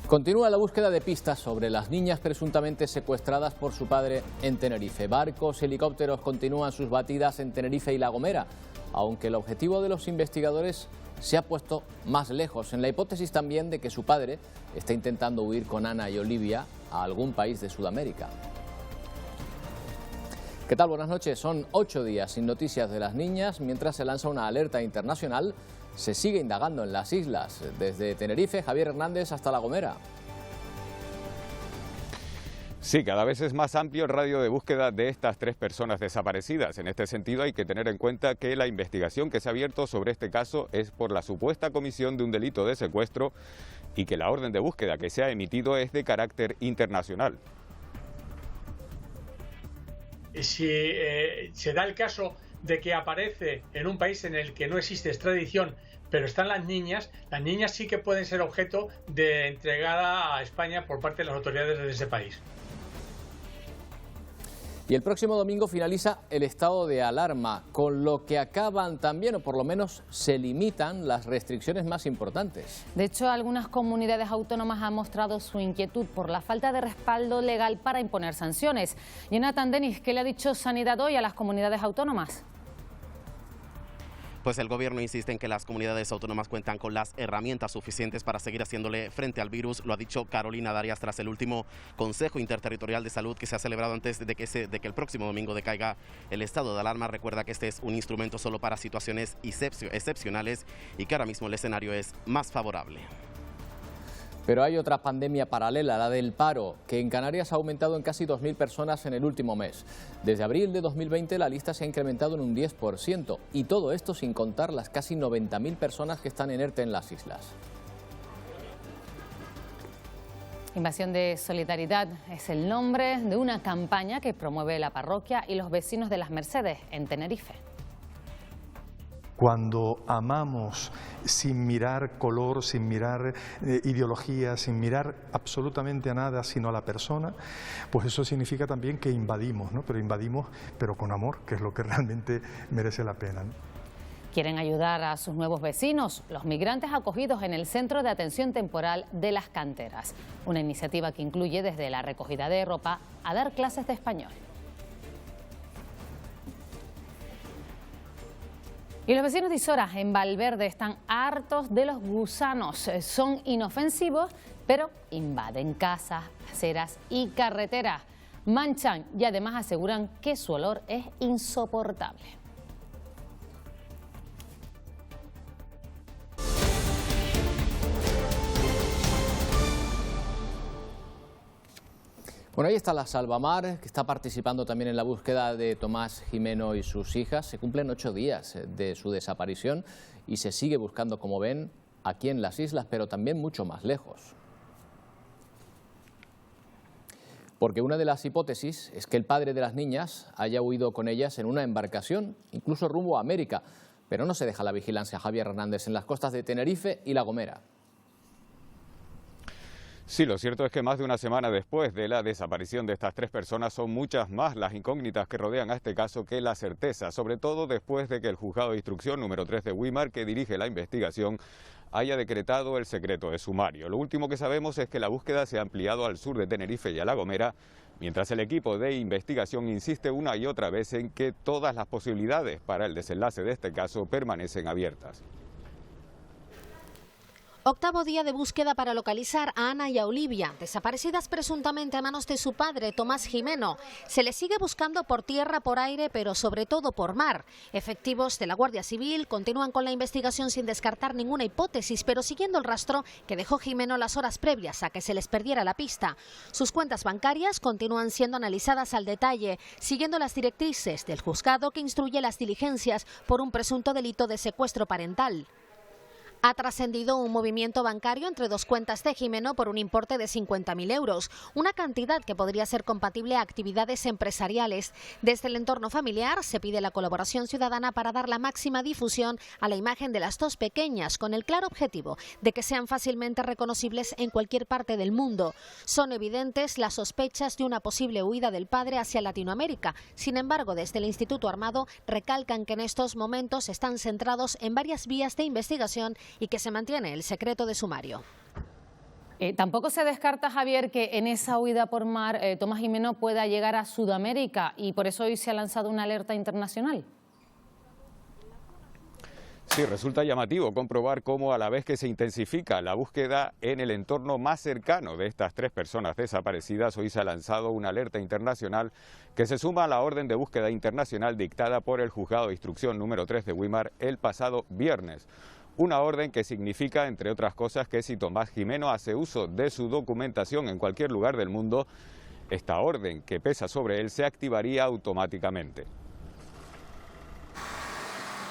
Continúa la búsqueda de pistas sobre las niñas presuntamente secuestradas por su padre en Tenerife. Barcos y helicópteros continúan sus batidas en Tenerife y La Gomera, aunque el objetivo de los investigadores se ha puesto más lejos, en la hipótesis también de que su padre está intentando huir con Ana y Olivia a algún país de Sudamérica. ¿Qué tal? Buenas noches. Son 8 días sin noticias de las niñas, mientras se lanza una alerta internacional. Se sigue indagando en las islas, desde Tenerife, Javier Hernández, hasta La Gomera. Sí, cada vez es más amplio el radio de búsqueda de estas 3 personas desaparecidas. En este sentido hay que tener en cuenta que la investigación que se ha abierto sobre este caso es por la supuesta comisión de un delito de secuestro y que la orden de búsqueda que se ha emitido es de carácter internacional. Si se da el caso de que aparece en un país en el que no existe extradición, pero están las niñas sí que pueden ser objeto de entregada a España por parte de las autoridades de ese país. Y el próximo domingo finaliza el estado de alarma, con lo que acaban también, o por lo menos se limitan, las restricciones más importantes. De hecho, algunas comunidades autónomas han mostrado su inquietud por la falta de respaldo legal para imponer sanciones. Jonathan Denis, ¿qué le ha dicho Sanidad hoy a las comunidades autónomas? Pues el gobierno insiste en que las comunidades autónomas cuentan con las herramientas suficientes para seguir haciéndole frente al virus. Lo ha dicho Carolina Darias tras el último Consejo Interterritorial de Salud que se ha celebrado antes de que el próximo domingo decaiga el estado de alarma. Recuerda que este es un instrumento solo para situaciones excepcionales y que ahora mismo el escenario es más favorable. Pero hay otra pandemia paralela, la del paro, que en Canarias ha aumentado en casi 2.000 personas en el último mes. Desde abril de 2020 la lista se ha incrementado en un 10%, y todo esto sin contar las casi 90.000 personas que están en ERTE en las islas. Invasión de Solidaridad es el nombre de una campaña que promueve la parroquia y los vecinos de Las Mercedes, en Tenerife. Cuando amamos sin mirar color, sin mirar ideología, sin mirar absolutamente a nada sino a la persona, pues eso significa también que invadimos, ¿no? Pero invadimos con amor, que es lo que realmente merece la pena, ¿no? Quieren ayudar a sus nuevos vecinos, los migrantes acogidos en el Centro de Atención Temporal de Las Canteras, una iniciativa que incluye desde la recogida de ropa a dar clases de español. Y los vecinos de Isora, en Valverde, están hartos de los gusanos. Son inofensivos, pero invaden casas, aceras y carreteras. Manchan y además aseguran que su olor es insoportable. Bueno, ahí está la Salvamar, que está participando también en la búsqueda de Tomás Jimeno y sus hijas. Se cumplen 8 días de su desaparición y se sigue buscando, como ven, aquí en las islas, pero también mucho más lejos. Porque una de las hipótesis es que el padre de las niñas haya huido con ellas en una embarcación, incluso rumbo a América. Pero no se deja la vigilancia, Javier Hernández, en las costas de Tenerife y La Gomera. Sí, lo cierto es que más de una semana después de la desaparición de estas 3 personas son muchas más las incógnitas que rodean a este caso que la certeza, sobre todo después de que el juzgado de instrucción número 3 de Güímar, que dirige la investigación, haya decretado el secreto de sumario. Lo último que sabemos es que la búsqueda se ha ampliado al sur de Tenerife y a La Gomera, mientras el equipo de investigación insiste una y otra vez en que todas las posibilidades para el desenlace de este caso permanecen abiertas. 8º día de búsqueda para localizar a Ana y a Olivia, desaparecidas presuntamente a manos de su padre, Tomás Jimeno. Se les sigue buscando por tierra, por aire, pero sobre todo por mar. Efectivos de la Guardia Civil continúan con la investigación sin descartar ninguna hipótesis, pero siguiendo el rastro que dejó Jimeno las horas previas a que se les perdiera la pista. Sus cuentas bancarias continúan siendo analizadas al detalle, siguiendo las directrices del juzgado que instruye las diligencias por un presunto delito de secuestro parental. Ha trascendido un movimiento bancario entre 2 cuentas de Jimeno por un importe de 50.000 euros, una cantidad que podría ser compatible a actividades empresariales. Desde el entorno familiar se pide la colaboración ciudadana para dar la máxima difusión a la imagen de las 2 pequeñas, con el claro objetivo de que sean fácilmente reconocibles en cualquier parte del mundo. Son evidentes las sospechas de una posible huida del padre hacia Latinoamérica. Sin embargo, desde el Instituto Armado recalcan que en estos momentos están centrados en varias vías de investigación y que se mantiene el secreto de sumario. Tampoco se descarta, Javier, que en esa huida por mar Tomás Jimeno pueda llegar a Sudamérica y por eso hoy se ha lanzado una alerta internacional. Sí, resulta llamativo comprobar cómo a la vez que se intensifica la búsqueda en el entorno más cercano de estas 3 personas desaparecidas, hoy se ha lanzado una alerta internacional que se suma a la orden de búsqueda internacional dictada por el Juzgado de Instrucción número 3 de Weimar el pasado viernes. Una orden que significa, entre otras cosas, que si Tomás Jimeno hace uso de su documentación en cualquier lugar del mundo, esta orden que pesa sobre él se activaría automáticamente.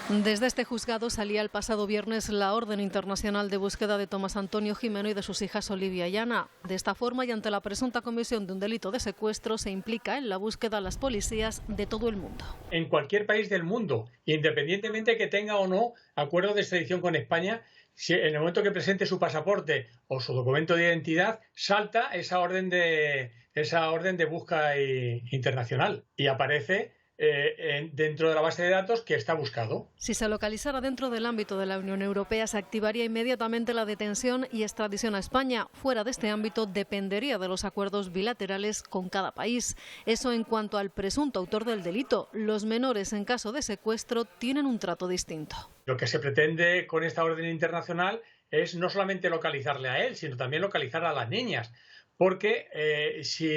Desde este juzgado salía el pasado viernes la orden internacional de búsqueda de Tomás Antonio Jimeno y de sus hijas Olivia y Ana. De esta forma y ante la presunta comisión de un delito de secuestro se implica en la búsqueda a las policías de todo el mundo. En cualquier país del mundo, independientemente que tenga o no acuerdo de extradición con España, si en el momento que presente su pasaporte o su documento de identidad, salta esa orden de búsqueda internacional y aparece dentro de la base de datos que está buscado. Si se localizara dentro del ámbito de la Unión Europea, se activaría inmediatamente la detención y extradición a España. Fuera de este ámbito, dependería de los acuerdos bilaterales con cada país. Eso en cuanto al presunto autor del delito. Los menores, en caso de secuestro, tienen un trato distinto. Lo que se pretende con esta orden internacional es no solamente localizarle a él, sino también localizar a las niñas. Porque si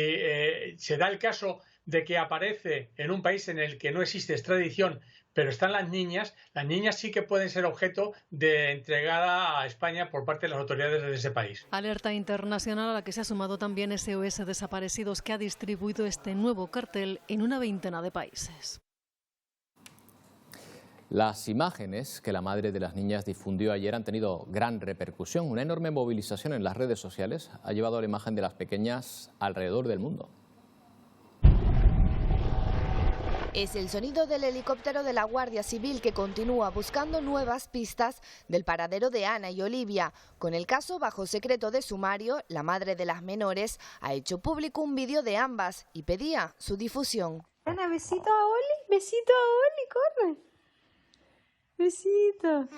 se da el caso de que aparece en un país en el que no existe extradición, pero están las niñas sí que pueden ser objeto de entregada a España por parte de las autoridades de ese país. Alerta internacional a la que se ha sumado también SOS Desaparecidos, que ha distribuido este nuevo cartel en una veintena de países. Las imágenes que la madre de las niñas difundió ayer han tenido gran repercusión. Una enorme movilización en las redes sociales ha llevado la imagen de las pequeñas alrededor del mundo. Es el sonido del helicóptero de la Guardia Civil que continúa buscando nuevas pistas del paradero de Ana y Olivia. Con el caso bajo secreto de sumario, la madre de las menores ha hecho público un vídeo de ambas y pedía su difusión. Ana, besito a Oli, corre. Besito.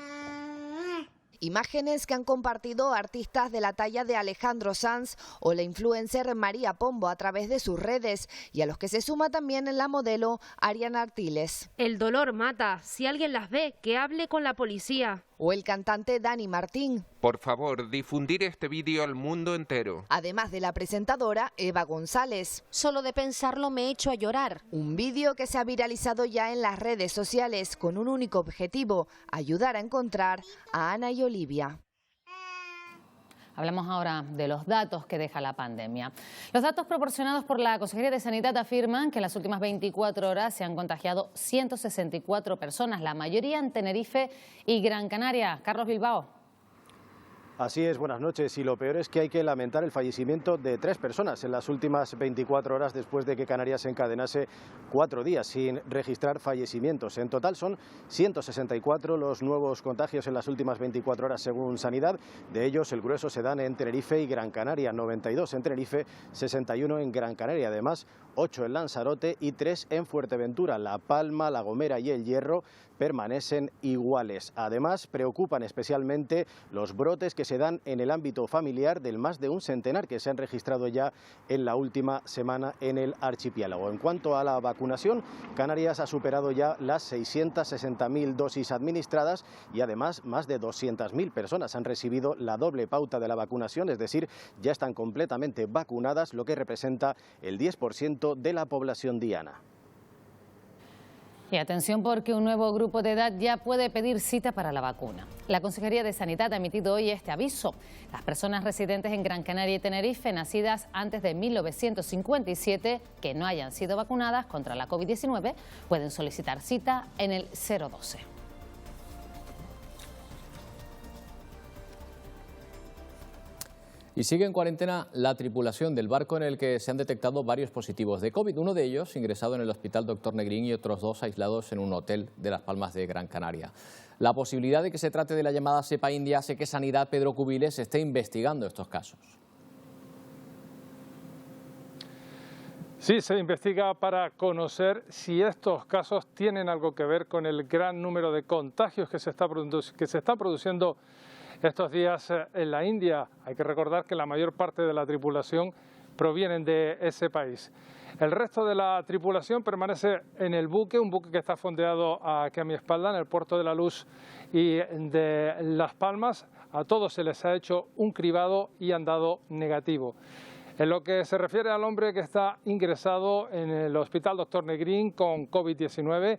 Imágenes que han compartido artistas de la talla de Alejandro Sanz o la influencer María Pombo a través de sus redes y a los que se suma también la modelo Ariana Artiles. El dolor mata. Si alguien las ve, que hable con la policía. O el cantante Dani Martín. Por favor, difundir este vídeo al mundo entero. Además de la presentadora Eva González. Solo de pensarlo me echo a llorar. Un vídeo que se ha viralizado ya en las redes sociales con un único objetivo: ayudar a encontrar a Ana y Olivia. Hablamos ahora de los datos que deja la pandemia. Los datos proporcionados por la Consejería de Sanidad afirman que en las últimas 24 horas se han contagiado 164 personas, la mayoría en Tenerife y Gran Canaria. Carlos Bilbao. Así es, buenas noches. Y lo peor es que hay que lamentar el fallecimiento de 3 personas en las últimas 24 horas después de que Canarias encadenase 4 días sin registrar fallecimientos. En total son 164 los nuevos contagios en las últimas 24 horas según Sanidad. De ellos el grueso se dan en Tenerife y Gran Canaria, 92 en Tenerife, 61 en Gran Canaria. Además, 8 en Lanzarote y 3 en Fuerteventura. La Palma, La Gomera y El Hierro permanecen iguales. Además, preocupan especialmente los brotes que se dan en el ámbito familiar del más de un centenar que se han registrado ya en la última semana en el archipiélago. En cuanto a la vacunación, Canarias ha superado ya las 660.000 dosis administradas y además más de 200.000 personas han recibido la doble pauta de la vacunación, es decir, ya están completamente vacunadas, lo que representa el 10% de la población diana. Y atención porque un nuevo grupo de edad ya puede pedir cita para la vacuna. La Consejería de Sanidad ha emitido hoy este aviso. Las personas residentes en Gran Canaria y Tenerife, nacidas antes de 1957, que no hayan sido vacunadas contra la COVID-19, pueden solicitar cita en el 012. Y sigue en cuarentena la tripulación del barco en el que se han detectado varios positivos de COVID. Uno de ellos ingresado en el Hospital Dr. Negrín y otros 2 aislados en un hotel de Las Palmas de Gran Canaria. La posibilidad de que se trate de la llamada cepa india hace que Sanidad, Pedro Cubiles, esté investigando estos casos. Sí, se investiga para conocer si estos casos tienen algo que ver con el gran número de contagios que se está produciendo estos días en la India. Hay que recordar que la mayor parte de la tripulación provienen de ese país. El resto de la tripulación permanece en el buque, un buque que está fondeado aquí a mi espalda, en el puerto de La Luz y de Las Palmas. A todos se les ha hecho un cribado y han dado negativo. En lo que se refiere al hombre que está ingresado en el Hospital Dr. Negrín con COVID-19,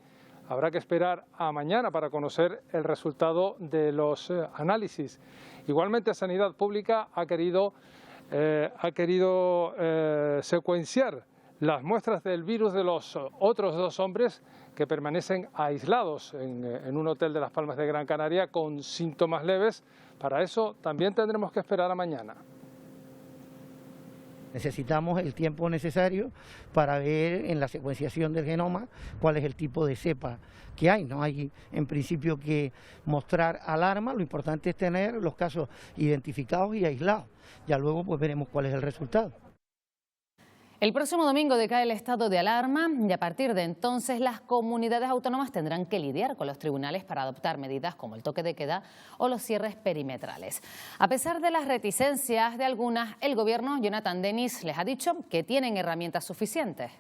habrá que esperar a mañana para conocer el resultado de los análisis. Igualmente, Sanidad Pública ha querido secuenciar las muestras del virus de los otros 2 hombres que permanecen aislados en un hotel de Las Palmas de Gran Canaria con síntomas leves. Para eso también tendremos que esperar a mañana. Necesitamos el tiempo necesario para ver en la secuenciación del genoma cuál es el tipo de cepa que hay. No hay en principio que mostrar alarma, lo importante es tener los casos identificados y aislados. Ya luego pues veremos cuál es el resultado. El próximo domingo decae el estado de alarma y a partir de entonces las comunidades autónomas tendrán que lidiar con los tribunales para adoptar medidas como el toque de queda o los cierres perimetrales. A pesar de las reticencias de algunas, el gobierno, Jonathan Dennis, les ha dicho que tienen herramientas suficientes.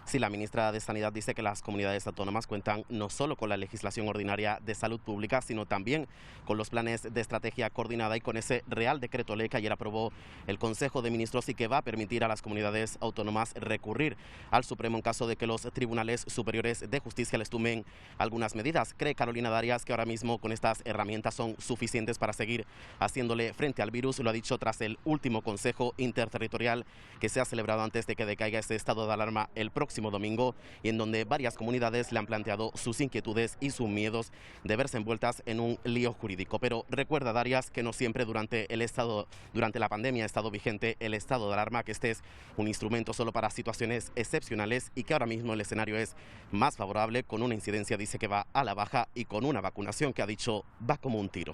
Sí, la ministra de Sanidad dice que las comunidades autónomas cuentan no solo con la legislación ordinaria de salud pública, sino también con los planes de estrategia coordinada y con ese Real Decreto Ley que ayer aprobó el Consejo de Ministros y que va a permitir a las comunidades autónomas recurrir al Supremo en caso de que los tribunales superiores de justicia les tomen algunas medidas. Cree Carolina Darias que ahora mismo con estas herramientas son suficientes para seguir haciéndole frente al virus. Lo ha dicho tras el último Consejo Interterritorial que se ha celebrado antes de que decaiga este estado de alarma el próximo domingo y en donde varias comunidades le han planteado sus inquietudes y sus miedos de verse envueltas en un lío jurídico. Pero recuerda Darias que no siempre durante la pandemia ha estado vigente el estado de alarma, que este es un instrumento solo para situaciones excepcionales y que ahora mismo el escenario es más favorable, con una incidencia dice que va a la baja y con una vacunación que ha dicho va como un tiro.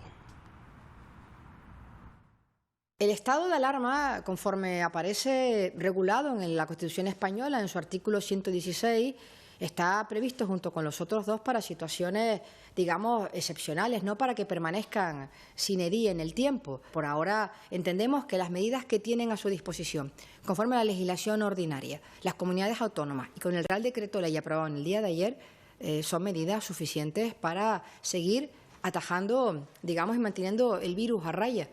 El estado de alarma, conforme aparece regulado en la Constitución española, en su artículo 116, está previsto junto con los otros 2 para situaciones, digamos, excepcionales, no para que permanezcan sine die en el tiempo. Por ahora entendemos que las medidas que tienen a su disposición, conforme a la legislación ordinaria, las comunidades autónomas y con el Real Decreto Ley aprobado en el día de ayer, son medidas suficientes para seguir atajando, digamos, y manteniendo el virus a raya.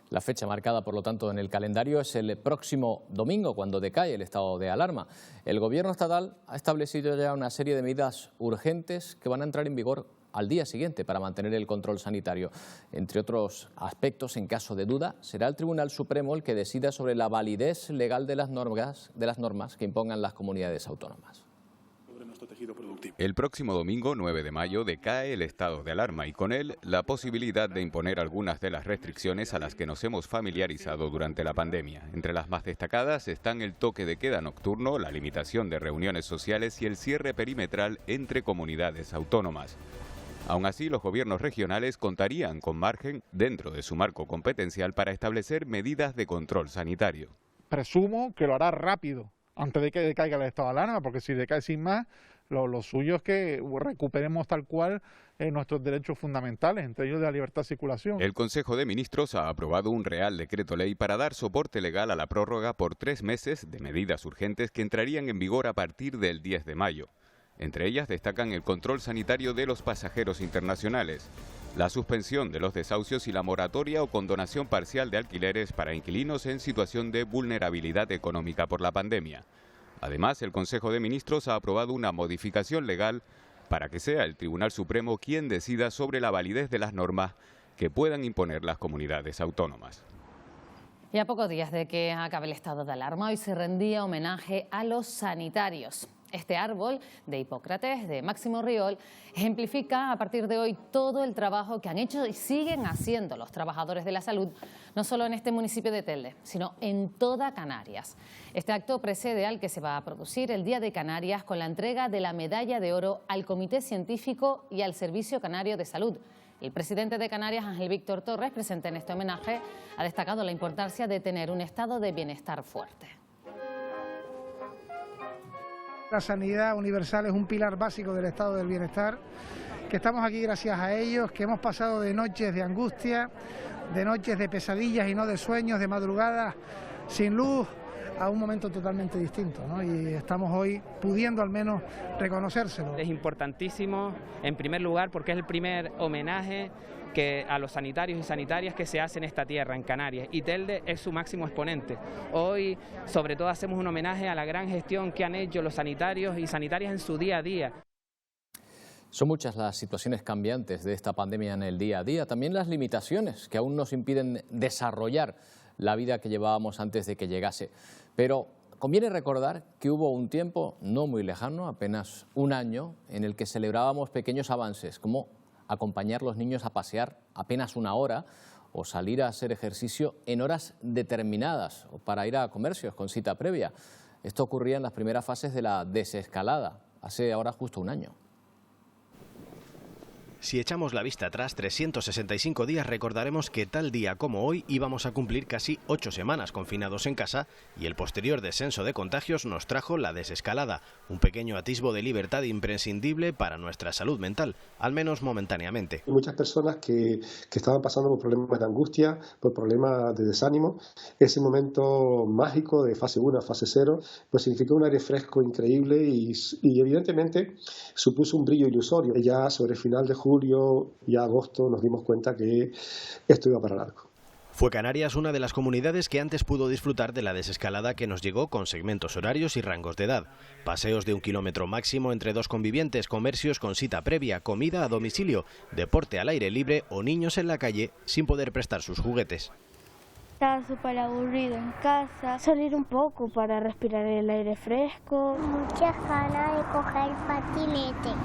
La fecha marcada, por lo tanto, en el calendario es el próximo domingo, cuando decae el estado de alarma. El Gobierno estatal ha establecido ya una serie de medidas urgentes que van a entrar en vigor al día siguiente para mantener el control sanitario. Entre otros aspectos, en caso de duda, será el Tribunal Supremo el que decida sobre la validez legal de las normas que impongan las comunidades autónomas. El próximo domingo, 9 de mayo, decae el estado de alarma y con él la posibilidad de imponer algunas de las restricciones a las que nos hemos familiarizado durante la pandemia. Entre las más destacadas están el toque de queda nocturno, la limitación de reuniones sociales y el cierre perimetral entre comunidades autónomas. Aún así, los gobiernos regionales contarían con margen dentro de su marco competencial para establecer medidas de control sanitario. Presumo que lo hará rápido, antes de que decaiga el estado de alarma, porque si decae sin más, lo suyo es que recuperemos tal cual nuestros derechos fundamentales, entre ellos de la libertad de circulación. El Consejo de Ministros ha aprobado un Real Decreto Ley para dar soporte legal a la prórroga por 3 meses de medidas urgentes que entrarían en vigor a partir del 10 de mayo. Entre ellas destacan el control sanitario de los pasajeros internacionales, la suspensión de los desahucios y la moratoria o condonación parcial de alquileres para inquilinos en situación de vulnerabilidad económica por la pandemia. Además, el Consejo de Ministros ha aprobado una modificación legal para que sea el Tribunal Supremo quien decida sobre la validez de las normas que puedan imponer las comunidades autónomas. Y a pocos días de que acabe el estado de alarma, hoy se rendía homenaje a los sanitarios. Este árbol de Hipócrates, de Máximo Riol, ejemplifica a partir de hoy todo el trabajo que han hecho y siguen haciendo los trabajadores de la salud, no solo en este municipio de Telde, sino en toda Canarias. Este acto precede al que se va a producir el Día de Canarias con la entrega de la Medalla de Oro al Comité Científico y al Servicio Canario de Salud. El presidente de Canarias, Ángel Víctor Torres, presente en este homenaje, ha destacado la importancia de tener un estado de bienestar fuerte. La sanidad universal es un pilar básico del estado del bienestar que estamos aquí gracias a ellos, que hemos pasado de noches de angustia, de noches de pesadillas y no de sueños, de madrugadas sin luz, a un momento totalmente distinto, ¿no? Y estamos hoy pudiendo al menos reconocérselo. Es importantísimo, en primer lugar, porque es el primer homenaje a los sanitarios y sanitarias que se hace en esta tierra, en Canarias, y Telde es su máximo exponente. Hoy, sobre todo, hacemos un homenaje a la gran gestión que han hecho los sanitarios y sanitarias en su día a día. Son muchas las situaciones cambiantes de esta pandemia en el día a día, también las limitaciones que aún nos impiden desarrollar la vida que llevábamos antes de que llegase. Pero conviene recordar que hubo un tiempo no muy lejano, apenas un año, en el que celebrábamos pequeños avances, como acompañar a los niños a pasear apenas una hora o salir a hacer ejercicio en horas determinadas o para ir a comercios con cita previa. Esto ocurría en las primeras fases de la desescalada, hace ahora justo un año. Si echamos la vista atrás 365 días, recordaremos que tal día como hoy íbamos a cumplir casi 8 semanas confinados en casa y el posterior descenso de contagios nos trajo la desescalada, un pequeño atisbo de libertad imprescindible para nuestra salud mental, al menos momentáneamente. Hay muchas personas que estaban pasando por problemas de angustia, por problemas de desánimo. Ese momento mágico de fase 1 a fase 0 pues significó un aire fresco increíble y evidentemente supuso un brillo ilusorio. Ya sobre el final de julio y agosto nos dimos cuenta que esto iba para largo. Fue Canarias una de las comunidades que antes pudo disfrutar de la desescalada que nos llegó con segmentos horarios y rangos de edad. Paseos de 1 kilómetro máximo entre dos convivientes, comercios con cita previa, comida a domicilio, deporte al aire libre o niños en la calle sin poder prestar sus juguetes. Estaba súper aburrido en casa, salir un poco para respirar el aire fresco. Muchas ganas de coger patinete.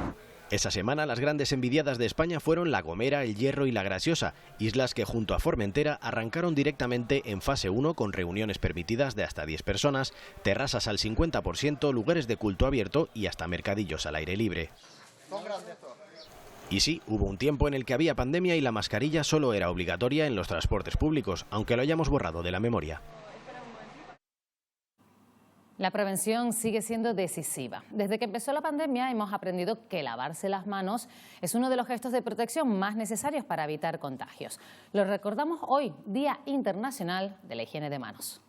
Esa semana las grandes envidiadas de España fueron La Gomera, El Hierro y La Graciosa, islas que junto a Formentera arrancaron directamente en fase 1 con reuniones permitidas de hasta 10 personas, terrazas al 50%, lugares de culto abierto y hasta mercadillos al aire libre. Y sí, hubo un tiempo en el que había pandemia y la mascarilla solo era obligatoria en los transportes públicos, aunque lo hayamos borrado de la memoria. La prevención sigue siendo decisiva. Desde que empezó la pandemia hemos aprendido que lavarse las manos es uno de los gestos de protección más necesarios para evitar contagios. Lo recordamos hoy, Día Internacional de la Higiene de Manos.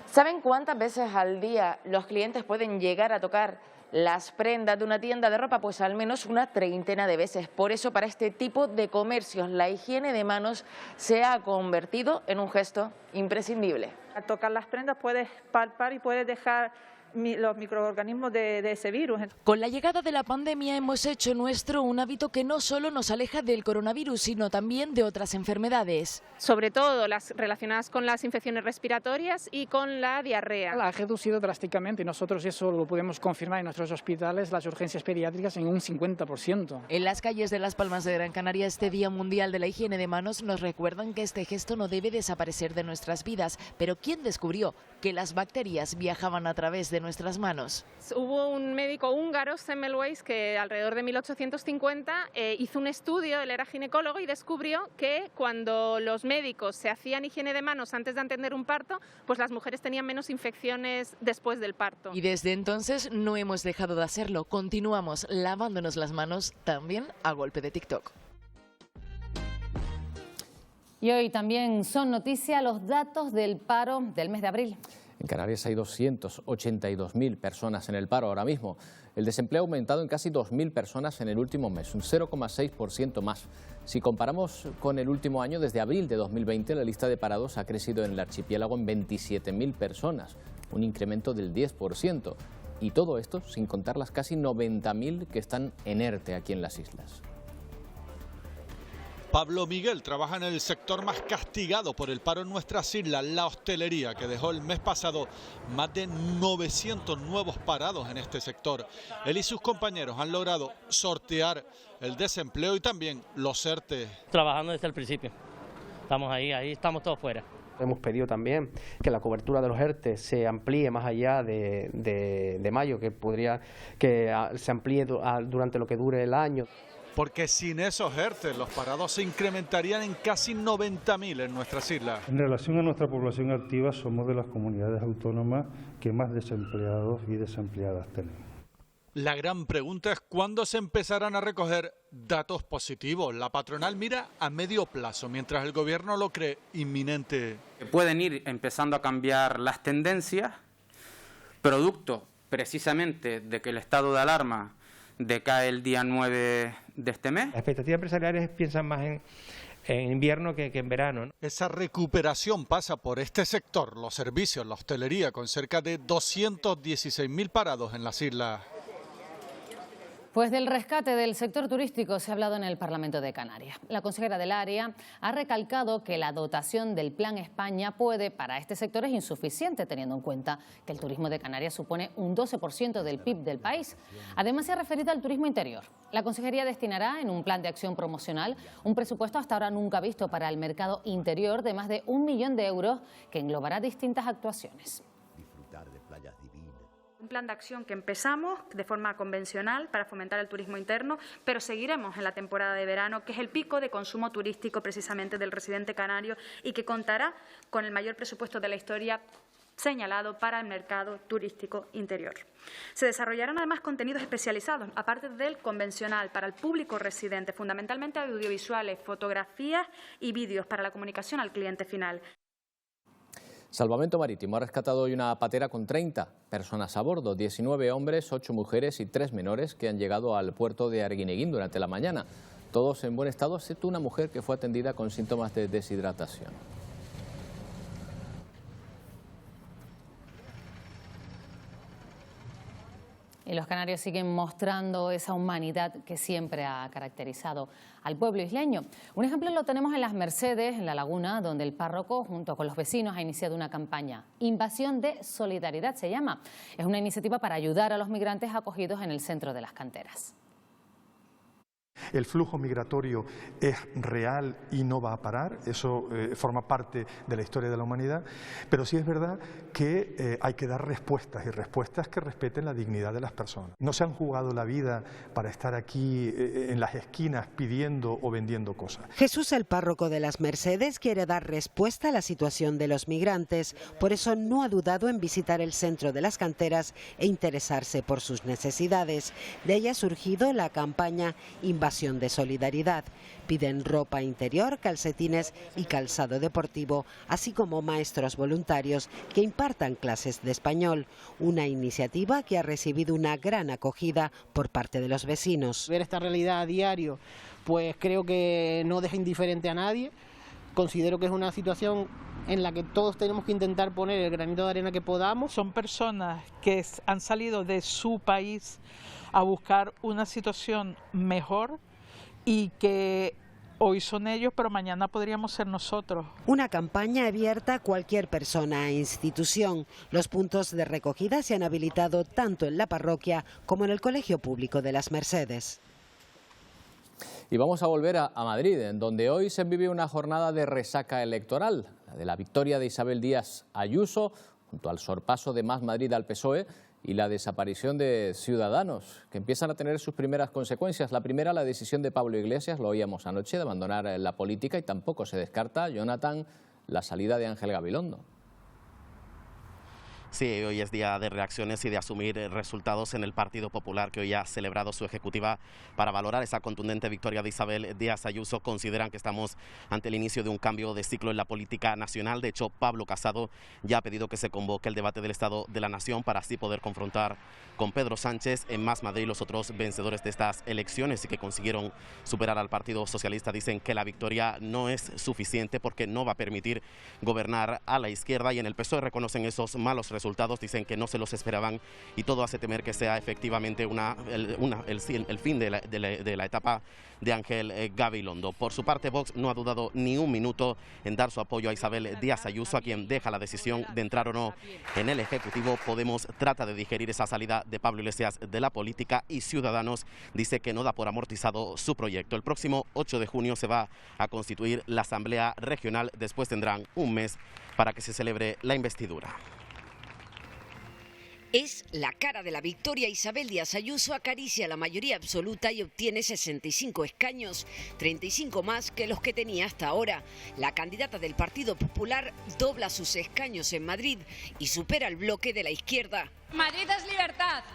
¿Saben cuántas veces al día los clientes pueden llegar a tocar las prendas de una tienda de ropa? Pues al menos una treintena de veces. Por eso para este tipo de comercios la higiene de manos se ha convertido en un gesto imprescindible. Al tocar las prendas puedes palpar y puedes dejar los microorganismos de ese virus. Con la llegada de la pandemia hemos hecho nuestro un hábito que no solo nos aleja del coronavirus, sino también de otras enfermedades. Sobre todo las relacionadas con las infecciones respiratorias y con la diarrea. Ha reducido drásticamente y nosotros eso lo podemos confirmar en nuestros hospitales, las urgencias pediátricas en un 50%. En las calles de Las Palmas de Gran Canaria, este Día Mundial de la Higiene de Manos nos recuerdan que este gesto no debe desaparecer de nuestras vidas. Pero ¿quién descubrió que las bacterias viajaban a través de nuestras manos? Hubo un médico húngaro, Semmelweis, que alrededor de 1850 hizo un estudio, él era ginecólogo y descubrió que cuando los médicos se hacían higiene de manos antes de atender un parto, pues las mujeres tenían menos infecciones después del parto. Y desde entonces no hemos dejado de hacerlo, continuamos lavándonos las manos también a golpe de TikTok. Y hoy también son noticia los datos del paro del mes de abril. En Canarias hay 282.000 personas en el paro ahora mismo. El desempleo ha aumentado en casi 2.000 personas en el último mes, un 0,6% más. Si comparamos con el último año, desde abril de 2020, la lista de parados ha crecido en el archipiélago en 27.000 personas, un incremento del 10%. Y todo esto sin contar las casi 90.000 que están en ERTE aquí en las islas. Pablo Miguel trabaja en el sector más castigado por el paro en nuestras islas, la hostelería, que dejó el mes pasado más de 900 nuevos parados en este sector. Él y sus compañeros han logrado sortear el desempleo y también los ERTE. Trabajando desde el principio, estamos ahí estamos todos fuera. Hemos pedido también que la cobertura de los ERTE se amplíe más allá de mayo, que se amplíe durante lo que dure el año. Porque sin esos ERTE los parados se incrementarían en casi 90.000 en nuestras islas. En relación a nuestra población activa, somos de las comunidades autónomas que más desempleados y desempleadas tenemos. La gran pregunta es cuándo se empezarán a recoger datos positivos. La patronal mira a medio plazo, mientras el gobierno lo cree inminente. Pueden ir empezando a cambiar las tendencias, producto precisamente de que el estado de alarma decae el día 9 de este mes. Las expectativas empresariales piensan más en invierno que en verano, ¿no? Esa recuperación pasa por este sector, los servicios, la hostelería, con cerca de 216.000 parados en las islas. Pues del rescate del sector turístico se ha hablado en el Parlamento de Canarias. La consejera del área ha recalcado que la dotación del Plan España para este sector es insuficiente, teniendo en cuenta que el turismo de Canarias supone un 12% del PIB del país. Además, se ha referido al turismo interior. La consejería destinará en un plan de acción promocional un presupuesto hasta ahora nunca visto para el mercado interior de más de 1 millón de euros que englobará distintas actuaciones. Un plan de acción que empezamos de forma convencional para fomentar el turismo interno, pero seguiremos en la temporada de verano, que es el pico de consumo turístico precisamente del residente canario y que contará con el mayor presupuesto de la historia señalado para el mercado turístico interior. Se desarrollarán además contenidos especializados, aparte del convencional, para el público residente, fundamentalmente audiovisuales, fotografías y vídeos para la comunicación al cliente final. Salvamento Marítimo ha rescatado hoy una patera con 30 personas a bordo, 19 hombres, 8 mujeres y 3 menores que han llegado al puerto de Arguineguín durante la mañana. Todos en buen estado, excepto una mujer que fue atendida con síntomas de deshidratación. Y los canarios siguen mostrando esa humanidad que siempre ha caracterizado al pueblo isleño. Un ejemplo lo tenemos en Las Mercedes, en La Laguna, donde el párroco, junto con los vecinos, ha iniciado una campaña. Invasión de Solidaridad se llama. Es una iniciativa para ayudar a los migrantes acogidos en el centro de las canteras. El flujo migratorio es real y no va a parar, eso forma parte de la historia de la humanidad, pero sí es verdad que hay que dar respuestas, y respuestas que respeten la dignidad de las personas. No se han jugado la vida para estar aquí en las esquinas pidiendo o vendiendo cosas. Jesús, el párroco de Las Mercedes, quiere dar respuesta a la situación de los migrantes, por eso no ha dudado en visitar el centro de las canteras e interesarse por sus necesidades. De ahí ha surgido la campaña Invasión de Solidaridad. Piden ropa interior, calcetines y calzado deportivo, así como maestros voluntarios que impartan clases de español. Una iniciativa que ha recibido una gran acogida por parte de los vecinos. Ver esta realidad a diario, pues creo que no deja indiferente a nadie. Considero que es una situación en la que todos tenemos que intentar poner el granito de arena que podamos. Son personas que han salido de su país a buscar una situación mejor y que hoy son ellos, pero mañana podríamos ser nosotros. Una campaña abierta a cualquier persona e institución. Los puntos de recogida se han habilitado tanto en la parroquia como en el Colegio Público de Las Mercedes. Y vamos a volver a Madrid, en donde hoy se vive una jornada de resaca electoral, la de la victoria de Isabel Díaz Ayuso, junto al sorpaso de Más Madrid al PSOE y la desaparición de Ciudadanos, que empiezan a tener sus primeras consecuencias. La primera, la decisión de Pablo Iglesias, lo oíamos anoche, de abandonar la política, y tampoco se descarta, Jonathan, la salida de Ángel Gabilondo. Sí, hoy es día de reacciones y de asumir resultados en el Partido Popular, que hoy ha celebrado su ejecutiva para valorar esa contundente victoria de Isabel Díaz Ayuso. Consideran que estamos ante el inicio de un cambio de ciclo en la política nacional. De hecho, Pablo Casado ya ha pedido que se convoque el debate del Estado de la Nación para así poder confrontar con Pedro Sánchez en Más Madrid. Los otros vencedores de estas elecciones y que consiguieron superar al Partido Socialista dicen que la victoria no es suficiente porque no va a permitir gobernar a la izquierda, y en el PSOE reconocen esos malos resultados, dicen que no se los esperaban y todo hace temer que sea efectivamente el fin de la etapa de Ángel Gabilondo. Por su parte, Vox no ha dudado ni un minuto en dar su apoyo a Isabel Díaz Ayuso, a quien deja la decisión de entrar o no en el Ejecutivo. Podemos trata de digerir esa salida de Pablo Iglesias de la política, y Ciudadanos dice que no da por amortizado su proyecto. El próximo 8 de junio se va a constituir la Asamblea Regional, después tendrán un mes para que se celebre la investidura. Es la cara de la victoria. Isabel Díaz Ayuso acaricia la mayoría absoluta y obtiene 65 escaños, 35 más que los que tenía hasta ahora. La candidata del Partido Popular dobla sus escaños en Madrid y supera el bloque de la izquierda. Madrid es libertad.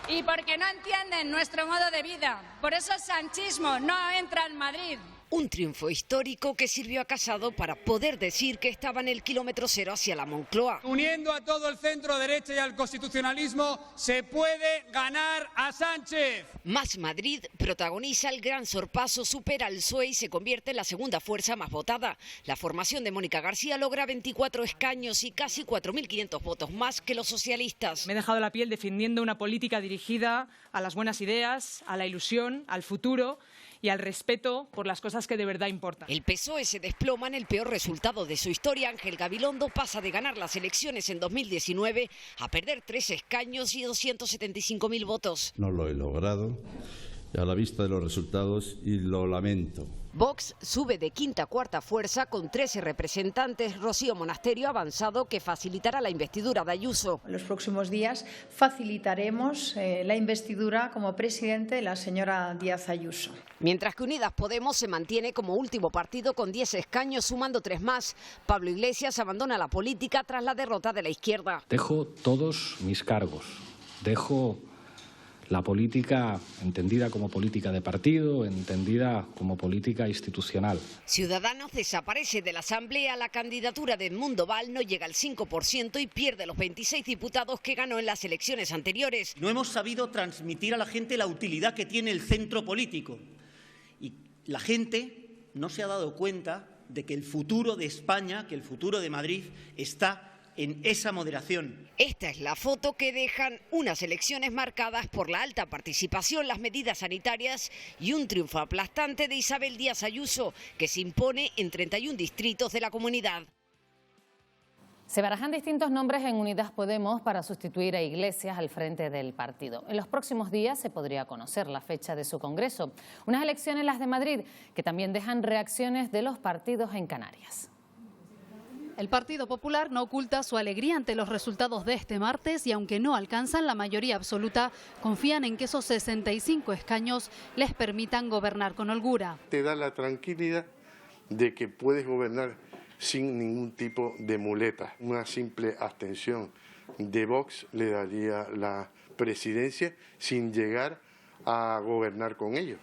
y porque no entienden nuestro modo de vida. Por eso el sanchismo no entra en Madrid. Un triunfo histórico que sirvió a Casado para poder decir que estaba en el kilómetro cero hacia la Moncloa. Uniendo a todo el centro derecha y al constitucionalismo se puede ganar a Sánchez. Más Madrid protagoniza el gran sorpaso, supera al PSOE y se convierte en la segunda fuerza más votada. La formación de Mónica García logra 24 escaños y casi 4.500 votos más que los socialistas. Me he dejado la piel defendiendo una política dirigida a las buenas ideas, a la ilusión, al futuro y al respeto por las cosas que de verdad importan. El PSOE se desploma en el peor resultado de su historia. Ángel Gabilondo pasa de ganar las elecciones en 2019 a perder 3 escaños y 275.000 votos. No lo he logrado a la vista de los resultados y lo lamento. Vox sube de quinta a cuarta fuerza con 13 representantes. Rocío Monasterio ha avanzado que facilitará la investidura de Ayuso. En los próximos días facilitaremos la investidura como presidente de la señora Díaz Ayuso. Mientras que Unidas Podemos se mantiene como último partido con 10 escaños, sumando 3 más. Pablo Iglesias abandona la política tras la derrota de la izquierda. Dejo todos mis cargos, dejo la política entendida como política de partido, entendida como política institucional. Ciudadanos desaparece de la Asamblea. La candidatura de Edmundo Val no llega al 5% y pierde los 26 diputados que ganó en las elecciones anteriores. No hemos sabido transmitir a la gente la utilidad que tiene el centro político. Y la gente no se ha dado cuenta de que el futuro de España, que el futuro de Madrid está en esa moderación. Esta es la foto que dejan unas elecciones marcadas por la alta participación, las medidas sanitarias y un triunfo aplastante de Isabel Díaz Ayuso, que se impone en 31 distritos de la comunidad. Se barajan distintos nombres en Unidas Podemos para sustituir a Iglesias al frente del partido. En los próximos días se podría conocer la fecha de su congreso. Unas elecciones, las de Madrid, que también dejan reacciones de los partidos en Canarias. El Partido Popular no oculta su alegría ante los resultados de este martes y aunque no alcanzan la mayoría absoluta, confían en que esos 65 escaños les permitan gobernar con holgura. Te da la tranquilidad de que puedes gobernar sin ningún tipo de muleta. Una simple abstención de Vox le daría la presidencia sin llegar a gobernar con ellos.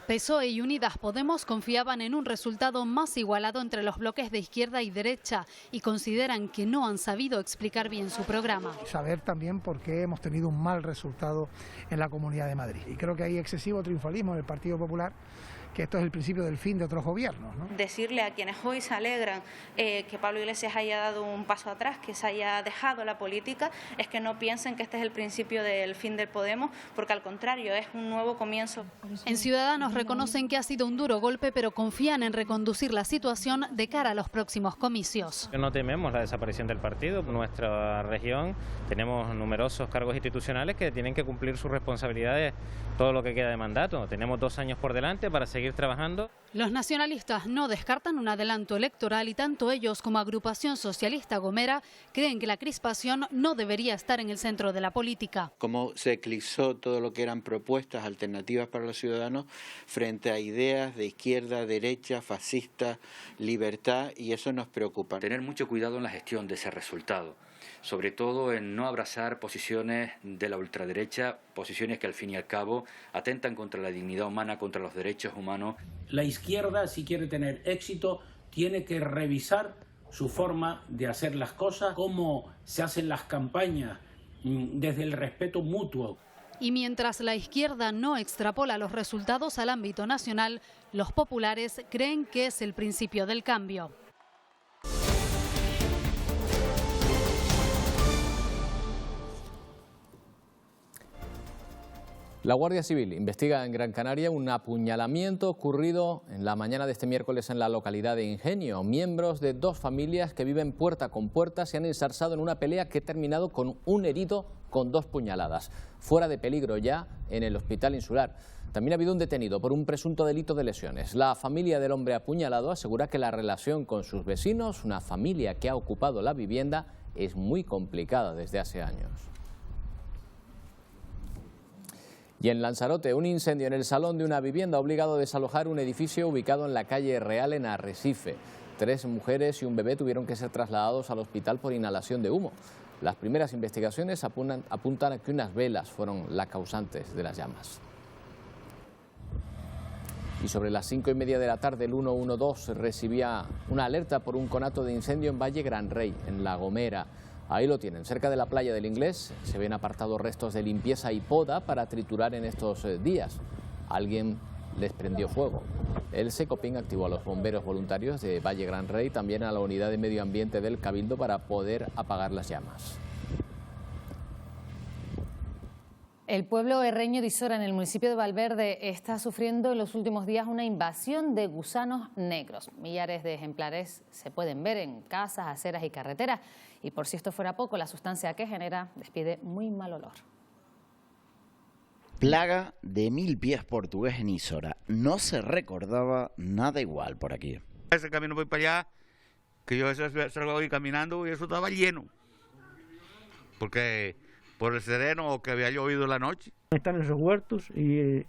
PSOE y Unidas Podemos confiaban en un resultado más igualado entre los bloques de izquierda y derecha y consideran que no han sabido explicar bien su programa. Saber también por qué hemos tenido un mal resultado en la Comunidad de Madrid. Y creo que hay excesivo triunfalismo del Partido Popular, que esto es el principio del fin de otros gobiernos, ¿no? Decirle a quienes hoy se alegran que Pablo Iglesias haya dado un paso atrás, que se haya dejado la política, es que no piensen que este es el principio del fin del Podemos, porque al contrario, es un nuevo comienzo. En Ciudadanos reconocen que ha sido un duro golpe, pero confían en reconducir la situación de cara a los próximos comicios. No tememos la desaparición del partido. En nuestra región tenemos numerosos cargos institucionales que tienen que cumplir sus responsabilidades todo lo que queda de mandato. Tenemos 2 años por delante para seguir trabajando. Los nacionalistas no descartan un adelanto electoral y tanto ellos como Agrupación Socialista Gomera creen que la crispación no debería estar en el centro de la política. Como se eclipsó todo lo que eran propuestas alternativas para los ciudadanos frente a ideas de izquierda, derecha, fascista, libertad, y eso nos preocupa. Tener mucho cuidado en la gestión de ese resultado, sobre todo en no abrazar posiciones de la ultraderecha, posiciones que al fin y al cabo atentan contra la dignidad humana, contra los derechos humanos. La izquierda, si quiere tener éxito, tiene que revisar su forma de hacer las cosas, cómo se hacen las campañas, desde el respeto mutuo. Y mientras la izquierda no extrapola los resultados al ámbito nacional, los populares creen que es el principio del cambio. La Guardia Civil investiga en Gran Canaria un apuñalamiento ocurrido en la mañana de este miércoles en la localidad de Ingenio. Miembros de 2 familias que viven puerta con puerta se han ensarzado en una pelea que ha terminado con un herido con 2 puñaladas. Fuera de peligro ya en el hospital insular. También ha habido un detenido por un presunto delito de lesiones. La familia del hombre apuñalado asegura que la relación con sus vecinos, una familia que ha ocupado la vivienda, es muy complicada desde hace años. Y en Lanzarote, un incendio en el salón de una vivienda ha obligado a desalojar un edificio ubicado en la calle Real en Arrecife. 3 mujeres y un bebé tuvieron que ser trasladados al hospital por inhalación de humo. Las primeras investigaciones apuntan a que unas velas fueron las causantes de las llamas. Y sobre las 5:30 de la tarde, el 112 recibía una alerta por un conato de incendio en Valle Gran Rey, en La Gomera. Ahí lo tienen, cerca de la playa del Inglés. Se ven apartados restos de limpieza y poda para triturar en estos días. Alguien les prendió fuego. El Secopin activó a los bomberos voluntarios de Valle Gran Rey, también a la unidad de medio ambiente del Cabildo para poder apagar las llamas. El pueblo herreño de Isora, en el municipio de Valverde, está sufriendo en los últimos días una invasión de gusanos negros. Millares de ejemplares se pueden ver en casas, aceras y carreteras. Y por si esto fuera poco, la sustancia que genera despide muy mal olor. Plaga de 1000 pies portugués en Isora. No se recordaba nada igual por aquí. Ese camino voy para allá, que yo salgo hoy caminando y eso estaba lleno. Porque por el sereno que había llovido la noche. Están en esos huertos y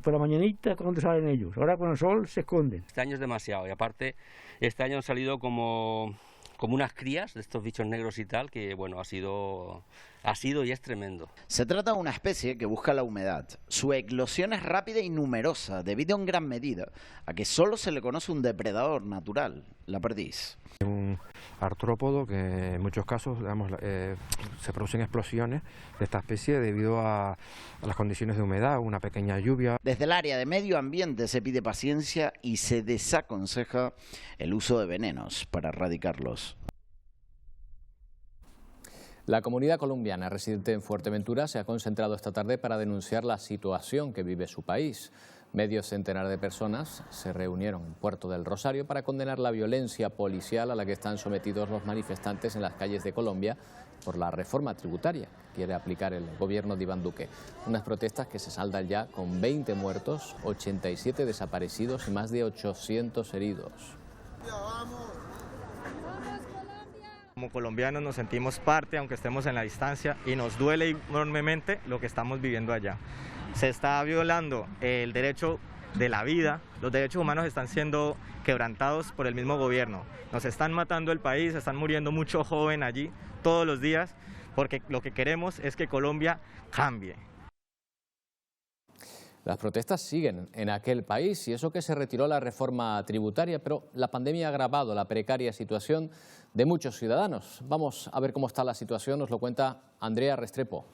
por la mañanita, ¿dónde salen ellos? Ahora con el sol se esconden. Este año es demasiado, y aparte este año han salido como unas crías de estos bichos negros y tal, que bueno, ha sido y es tremendo. Se trata de una especie que busca la humedad. Su eclosión es rápida y numerosa, debido en gran medida a que solo se le conoce un depredador natural, la perdiz. Un artrópodo que en muchos casos, digamos, se producen explosiones de esta especie debido a las condiciones de humedad, una pequeña lluvia. Desde el área de medio ambiente se pide paciencia y se desaconseja el uso de venenos para erradicarlos. La comunidad colombiana residente en Fuerteventura se ha concentrado esta tarde para denunciar la situación que vive su país. Medio centenar de personas se reunieron en Puerto del Rosario para condenar la violencia policial a la que están sometidos los manifestantes en las calles de Colombia por la reforma tributaria que quiere aplicar el gobierno de Iván Duque. Unas protestas que se saldan ya con 20 muertos, 87 desaparecidos y más de 800 heridos. Como colombianos nos sentimos parte, aunque estemos en la distancia, y nos duele enormemente lo que estamos viviendo allá. Se está violando el derecho de la vida, los derechos humanos están siendo quebrantados por el mismo gobierno. Nos están matando el país, están muriendo mucho joven allí todos los días, porque lo que queremos es que Colombia cambie. Las protestas siguen en aquel país y eso que se retiró la reforma tributaria, pero la pandemia ha agravado la precaria situación de muchos ciudadanos. Vamos a ver cómo está la situación, nos lo cuenta Andrea Restrepo.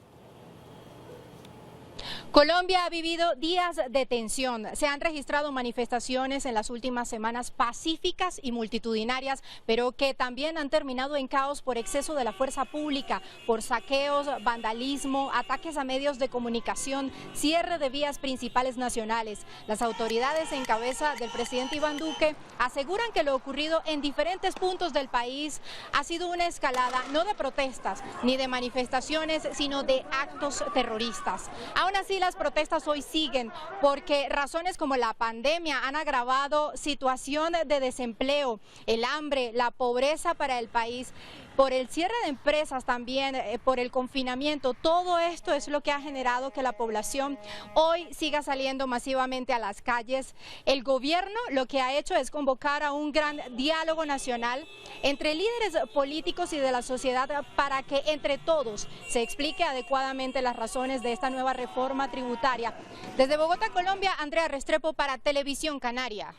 Colombia ha vivido días de tensión. Se han registrado manifestaciones en las últimas semanas pacíficas y multitudinarias, pero que también han terminado en caos por exceso de la fuerza pública, por saqueos, vandalismo, ataques a medios de comunicación, cierre de vías principales nacionales. Las autoridades en cabeza del presidente Iván Duque aseguran que lo ocurrido en diferentes puntos del país ha sido una escalada no de protestas ni de manifestaciones, sino de actos terroristas. Aún así, las protestas hoy siguen porque razones como la pandemia han agravado situación de desempleo, el hambre, la pobreza para el país, por el cierre de empresas también, por el confinamiento. Todo esto es lo que ha generado que la población hoy siga saliendo masivamente a las calles. El gobierno lo que ha hecho es convocar a un gran diálogo nacional entre líderes políticos y de la sociedad para que entre todos se explique adecuadamente las razones de esta nueva reforma tributaria. Desde Bogotá, Colombia, Andrea Restrepo para Televisión Canaria.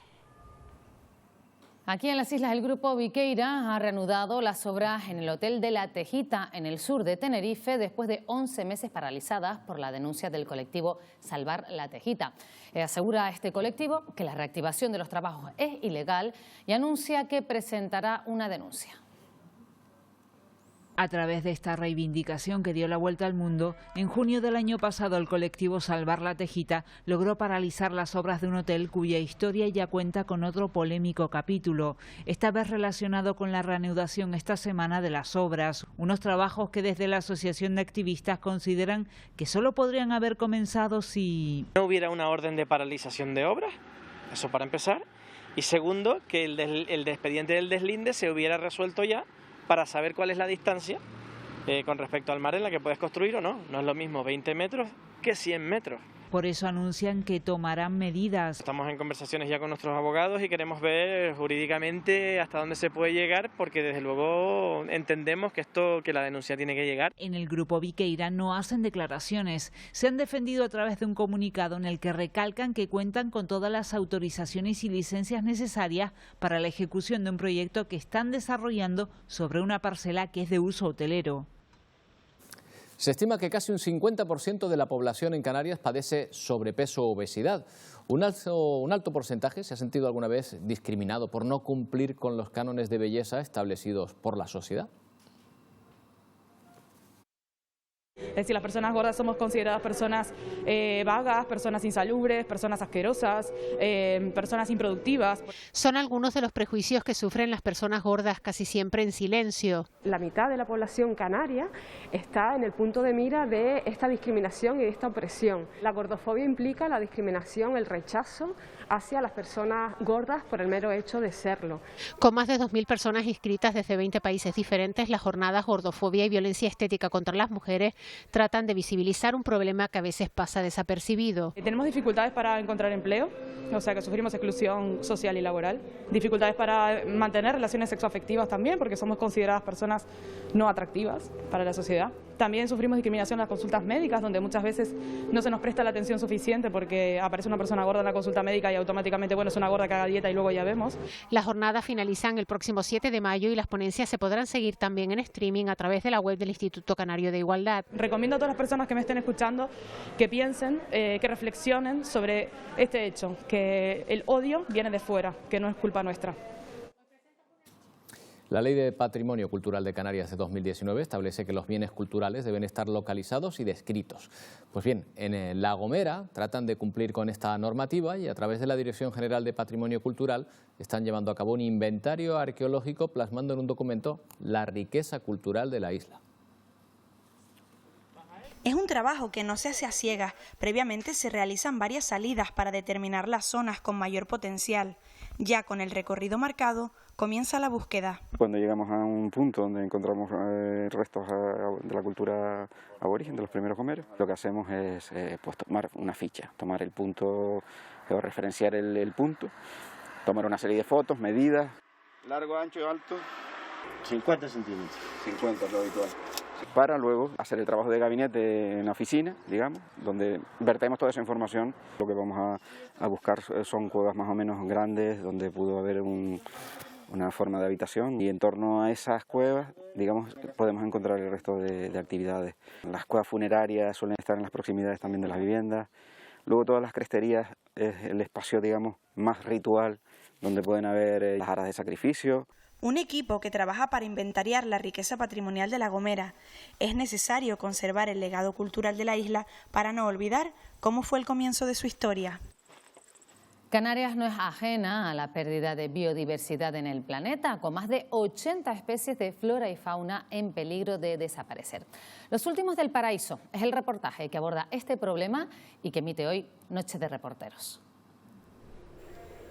Aquí en las islas, el grupo Viqueira ha reanudado las obras en el Hotel de La Tejita, en el sur de Tenerife, después de 11 meses paralizadas por la denuncia del colectivo Salvar La Tejita. Asegura este colectivo que la reactivación de los trabajos es ilegal y anuncia que presentará una denuncia. A través de esta reivindicación que dio la vuelta al mundo, en junio del año pasado el colectivo Salvar La Tejita logró paralizar las obras de un hotel cuya historia ya cuenta con otro polémico capítulo, esta vez relacionado con la reanudación esta semana de las obras, unos trabajos que desde la Asociación de Activistas consideran que solo podrían haber comenzado si no hubiera una orden de paralización de obras, eso para empezar, y segundo, que el expediente del deslinde se hubiera resuelto ya, para saber cuál es la distancia con respecto al mar en la que puedes construir o no. No es lo mismo 20 metros que 100 metros. Por eso anuncian que tomarán medidas. Estamos en conversaciones ya con nuestros abogados y queremos ver jurídicamente hasta dónde se puede llegar, porque desde luego entendemos que la denuncia tiene que llegar. En el grupo Viqueira no hacen declaraciones. Se han defendido a través de un comunicado en el que recalcan que cuentan con todas las autorizaciones y licencias necesarias para la ejecución de un proyecto que están desarrollando sobre una parcela que es de uso hotelero. Se estima que casi un 50% de la población en Canarias padece sobrepeso o obesidad. Un alto porcentaje se ha sentido alguna vez discriminado por no cumplir con los cánones de belleza establecidos por la sociedad. Es decir, las personas gordas somos consideradas personas vagas, personas insalubres, personas asquerosas, personas improductivas. Son algunos de los prejuicios que sufren las personas gordas, casi siempre en silencio. La mitad de la población canaria está en el punto de mira de esta discriminación y de esta opresión. La gordofobia implica la discriminación, el rechazo hacia las personas gordas por el mero hecho de serlo. Con más de 2.000 personas inscritas desde 20 países diferentes, las jornadas Gordofobia y Violencia Estética contra las Mujeres tratan de visibilizar un problema que a veces pasa desapercibido. Tenemos dificultades para encontrar empleo, o sea que sufrimos exclusión social y laboral. Dificultades para mantener relaciones sexoafectivas también, porque somos consideradas personas no atractivas para la sociedad. También sufrimos discriminación en las consultas médicas, donde muchas veces no se nos presta la atención suficiente porque aparece una persona gorda en la consulta médica y automáticamente, bueno, es una gorda que haga dieta y luego ya vemos. Las jornadas finalizan el próximo 7 de mayo y las ponencias se podrán seguir también en streaming a través de la web del Instituto Canario de Igualdad. Recomiendo a todas las personas que me estén escuchando que piensen, que reflexionen sobre este hecho, que el odio viene de fuera, que no es culpa nuestra. La Ley de Patrimonio Cultural de Canarias de 2019 establece que los bienes culturales deben estar localizados y descritos. Pues bien, en La Gomera tratan de cumplir con esta normativa y a través de la Dirección General de Patrimonio Cultural están llevando a cabo un inventario arqueológico plasmando en un documento la riqueza cultural de la isla. Es un trabajo que no se hace a ciegas. Previamente se realizan varias salidas para determinar las zonas con mayor potencial. Ya con el recorrido marcado, comienza la búsqueda. Cuando llegamos a un punto donde encontramos restos de la cultura aborigen de los primeros gomeros, lo que hacemos es pues tomar una ficha, tomar el punto, o referenciar el punto, tomar una serie de fotos, medidas. Largo, ancho y alto, 50 centímetros. 50 es lo habitual. Para luego hacer el trabajo de gabinete en la oficina, digamos, donde vertemos toda esa información. Lo que vamos a buscar son cuevas más o menos grandes, donde pudo haber una forma de habitación, y en torno a esas cuevas, digamos, podemos encontrar el resto de actividades. Las cuevas funerarias suelen estar en las proximidades también de las viviendas. Luego todas las cresterías es el espacio, digamos, más ritual, donde pueden haber las aras de sacrificio. Un equipo que trabaja para inventariar la riqueza patrimonial de La Gomera. Es necesario conservar el legado cultural de la isla para no olvidar cómo fue el comienzo de su historia. Canarias no es ajena a la pérdida de biodiversidad en el planeta, con más de 80 especies de flora y fauna en peligro de desaparecer. Los últimos del paraíso es el reportaje que aborda este problema y que emite hoy Noche de Reporteros.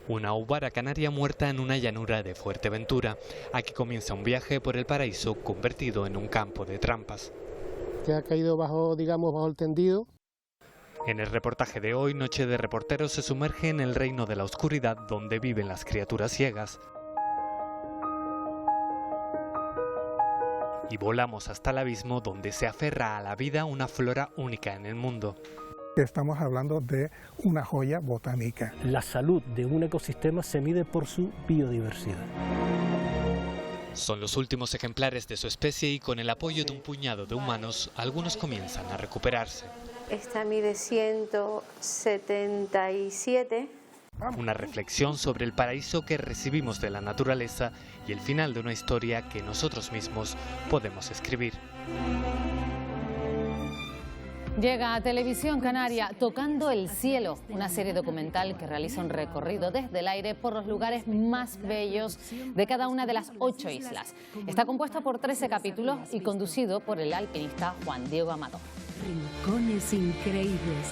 Una úbara canaria muerta en una llanura de Fuerteventura. Aquí comienza un viaje por el paraíso convertido en un campo de trampas. Que ha caído bajo el tendido. En el reportaje de hoy, Noche de Reporteros se sumerge en el reino de la oscuridad donde viven las criaturas ciegas. Y volamos hasta el abismo donde se aferra a la vida una flora única en el mundo. Estamos hablando de una joya botánica. La salud de un ecosistema se mide por su biodiversidad. Son los últimos ejemplares de su especie y con el apoyo de un puñado de humanos, algunos comienzan a recuperarse. Esta mide 177. Una reflexión sobre el paraíso que recibimos de la naturaleza y el final de una historia que nosotros mismos podemos escribir. Llega a Televisión Canaria Tocando el Cielo, una serie documental que realiza un recorrido desde el aire por los lugares más bellos de cada una de las 8 islas. Está compuesto por 13 capítulos y conducido por el alpinista Juan Diego Amador. Rincones increíbles.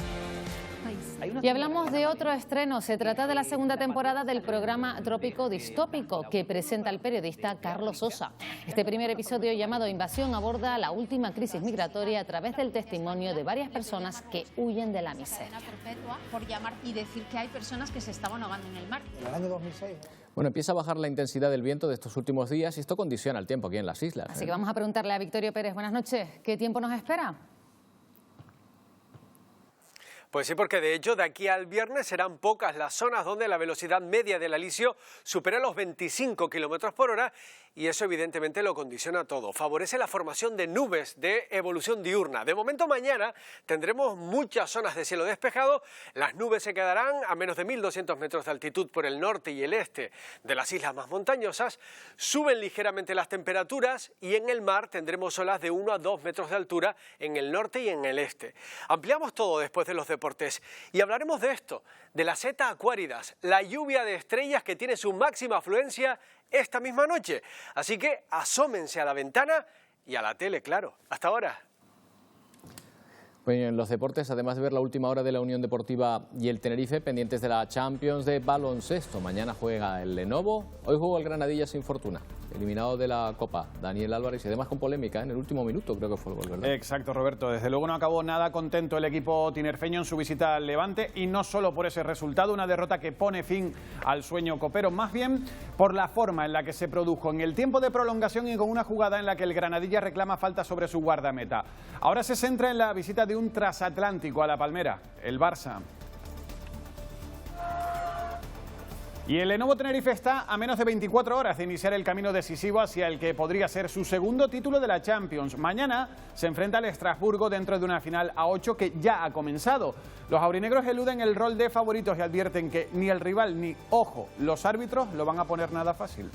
Y hablamos de otro estreno. Se trata de la segunda temporada del programa Trópico Distópico que presenta el periodista Carlos Sosa. Este primer episodio, llamado Invasión, aborda la última crisis migratoria a través del testimonio de varias personas que huyen de la miseria. Por llamar y decir que hay personas que se estaban ahogando en el mar. En el año 2006. Bueno, empieza a bajar la intensidad del viento de estos últimos días y esto condiciona el tiempo aquí en las islas. Así que vamos a preguntarle a Victorio Pérez. Buenas noches. ¿Qué tiempo nos espera? Pues sí, porque de hecho de aquí al viernes serán pocas las zonas donde la velocidad media del alisio supera los 25 km por hora y eso evidentemente lo condiciona todo. Favorece la formación de nubes de evolución diurna. De momento mañana tendremos muchas zonas de cielo despejado. Las nubes se quedarán a menos de 1.200 metros de altitud por el norte y el este de las islas más montañosas. Suben ligeramente las temperaturas y en el mar tendremos olas de 1 a 2 metros de altura en el norte y en el este. Ampliamos todo después de los deportes y hablaremos de esto, de las Zeta Aquáridas, la lluvia de estrellas que tiene su máxima afluencia esta misma noche. Así que asómense a la ventana y a la tele, claro. Hasta ahora. Bueno, en los deportes, además de ver la última hora de la Unión Deportiva y el Tenerife, pendientes de la Champions de baloncesto. Mañana juega el Lenovo, hoy juega el Granadilla sin fortuna. Eliminado de la Copa, Daniel Álvarez, y además con polémica, en el último minuto creo que fue el gol, ¿verdad? Exacto, Roberto. Desde luego no acabó nada contento el equipo tinerfeño en su visita al Levante, y no solo por ese resultado, una derrota que pone fin al sueño copero, más bien por la forma en la que se produjo en el tiempo de prolongación y con una jugada en la que el Granadilla reclama falta sobre su guardameta. Ahora se centra en la visita de un transatlántico a La Palmera, el Barça. Y el Lenovo Tenerife está a menos de 24 horas de iniciar el camino decisivo hacia el que podría ser su segundo título de la Champions. Mañana se enfrenta al Estrasburgo dentro de una final a 8 que ya ha comenzado. Los aurinegros eluden el rol de favoritos y advierten que ni el rival ni, ojo, los árbitros lo van a poner nada fácil.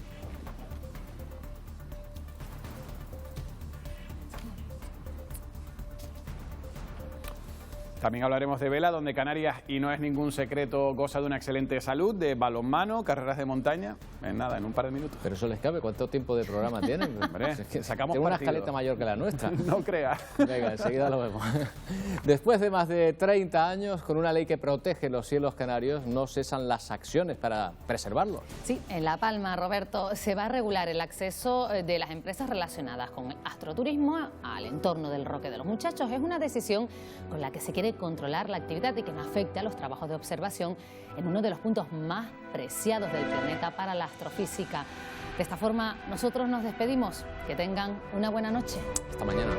También hablaremos de vela, donde Canarias, y no es ningún secreto, goza de una excelente salud, de balonmano, carreras de montaña, en nada, en un par de minutos. Pero eso les cabe, ¿cuánto tiempo de programa tienen? Hombre, es que sacamos tengo una partido. escaleta mayor que la nuestra. No creas. Venga, enseguida lo vemos. Después de más de 30 años, con una ley que protege los cielos canarios, no cesan las acciones para preservarlos. Sí, en La Palma, Roberto, se va a regular el acceso de las empresas relacionadas con el astroturismo al entorno del Roque de los Muchachos. Es una decisión con la que se quiere controlar la actividad y que no afecte a los trabajos de observación en uno de los puntos más preciados del planeta para la astrofísica. De esta forma, nosotros nos despedimos. Que tengan una buena noche. Hasta mañana.